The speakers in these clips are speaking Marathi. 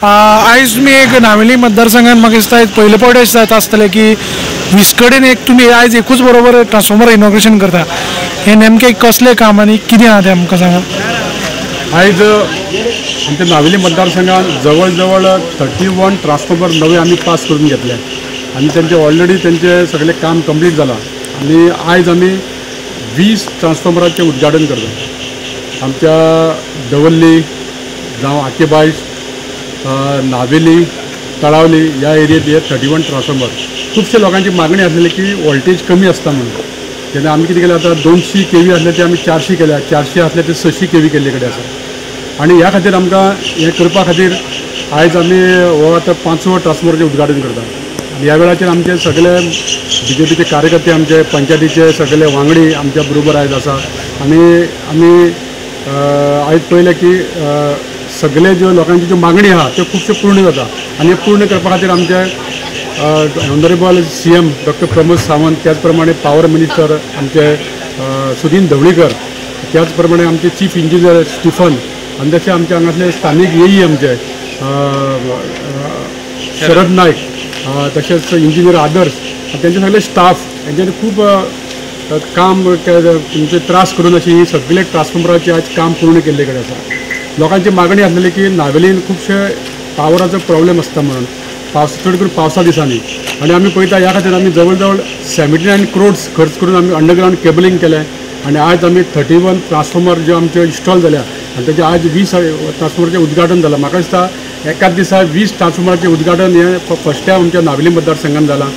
आयज मी एक नावेली मतदारसंघात म्हाका दिसता पयले फावटी जाता आसतलें की विस्कडेन एक तुमी आयज एकूच बरोबर ट्रान्सफॉर्मर इनॉग्रेशन करता, हे नेमकें कसलें काम आनी कितें आहा तें आमकां सांगा। आयज आमच्या नावेली मतदारसंघात जवळ जवळ 31 ट्रान्सफॉर्मर नवे आम्ही पास करून घेतले आणि त्यांचे ऑलरेडी त्यांचे सगळे काम कंप्लीट झाला आणि आयज आम्ही 20 ट्रान्सफॉर्मरांचे उद्घाटन करतो। आमच्या दवल्ली जावं आकेबाईश नावेली तळावली या एरियेत हे 31 ट्रान्सफॉर्मर खूपशे लोकांची मागणी आसलेली की वोल्टेज कमी असता म्हणून तेन्ना आमी कितें केलें आता 200 kV असले ते आमी 400 केल्या, 400 असले ते 600 kV केल्ले कडेन आसा आणि ह्या खातीर आमकां हें करपा खातीर आयज आमी हो आतां 5वो ट्रान्सफॉर्मरचें उद्घाटन करता आणि ह्या वेळाचेर आमचे सगळे BJPचे कार्यकर्ते आमचे पंचायतीचे सगळे वांगडी आमच्या बरोबर आयज आसा आणि आमी आयज पळयलें की सगळे ज्यो लोकांची ज्यो मागणी आहा त्यो खुबश्यो पूर्ण जाता आणि हे पूर्ण करपा खातीर आमचे honourable CM doctor Pramod Sawant, त्याच प्रमाणे पावर मिनिस्टर आमचे सुदीन ढवळीकर, त्याच प्रमाणे आमचे चीफ इंजिनियर स्टीफन आणि तशें आमचे हांगासले स्थानीक येई आमचे शरद नायक, तशेंच इंजिनियर आदर्श त्यांचे सगळे स्टाफ यांच्यानी खूप काम तुमचे त्रास करून अशी ही सगळे ट्रान्सफॉर्मराचे आज काम पूर्ण केल्ले कडेन आसा। लोकांची मागणी आसलेली की नावेलीन खुबशे पावराचो प्रॉब्लेम आसता म्हणून चड करून पावसा दिसांनी आणि आमी पळयता ह्या खातीर आमी जवळ जवळ 79 crores खर्च करून आमी अंडरग्राउंड केबलिंग केलें आणि आज आमी 31 ट्रान्सफॉर्मर जे आमचे इन्स्टॉल जाल्या आणि त्याचे आज 20 ट्रान्सफॉर्मरचें उद्घाटन जालां। म्हाका दिसता एकाच दिसा 20 ट्रान्सफॉर्मराचें उद्घाटन हें फर्स्ट टायम आमच्या नावेली मतदारसंघात जालां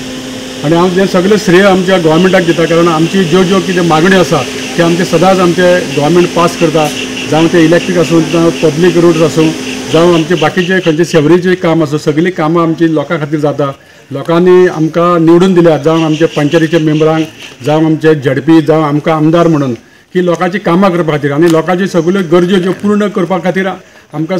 आणि हांव हें सगळें श्रेय आमच्या गोवोरमेंटाक दिता, कारण आमची ज्यो कितें मागण्यो आसा ते आमचे सदांच आमचे गोवोरमेंट पास करता, जावं ते इलेक्ट्रीक आसूं जावं पब्लीक रोड्स आसूं जावं आमचे बाकीचे खंयचे सेवरेजचे काम आसूं सगळीं कामां आमची लोकां खातीर जाता। लोकांनी आमकां निवडून दिल्यात, जावं आमचे पंचायतीच्या मेंबरांक जावं आमचे ZP जावं आमकां आमदार म्हणून की लोकांची कामां करपा खातीर आणि लोकांची सगळ्यो गरजो ज्यो पूर्ण करपा खातीर आमकां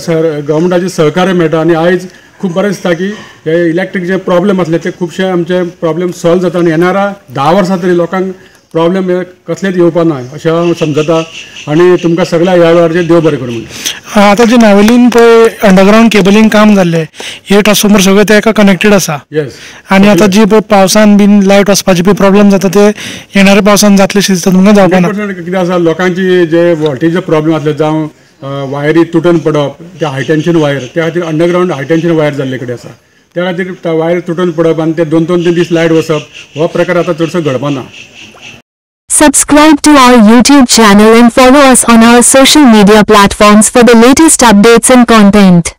गव्हर्मेंटाचें सहकार्य मेळटा आणि आयज खूब बरें दिसता की हे इलेक्ट्रीक जे प्रॉब्लेम आसले ते खुबशे आमचे प्रॉब्लेम सॉल्व जाता आणि येणाऱ्या 10 वर्सां तरी लोकांक प्रॉब्लेम कसलेच येवपा ना अशें हांव समजता आणि तुमकां सगळ्या ह्या वेळाचेर देव बरें करूं म्हणटा। आता जे नावेलीन पळय अंडरग्राउंड केबलिंग काम जाल्लें हे ट्रान्सफॉर्मर सगळे ते एका कनेक्टेड आसा। येस आणि आता जी पळय पावसान बीन लायट वचपाचे बी प्रॉब्लेम जाता ते येणाऱ्या पावसान जातले दिसता तुमकां जावपा ना। कितें आसा लोकांची जे वोल्टेजचे प्रॉब्लेम आसले जावं वायरी तुटून पडप ते हाय टेन्शन वायर त्या खातीर अंडरग्राउंड हाय टेन्शन वायर जाल्ले कडेन आसा, त्या खातीर वायर तुटून पडप आणि ते 2-3 दीस लायट वचप हो प्रकार आता चडसो घडपाना। Subscribe to our YouTube channel and follow us on our social media platforms for the latest updates and content.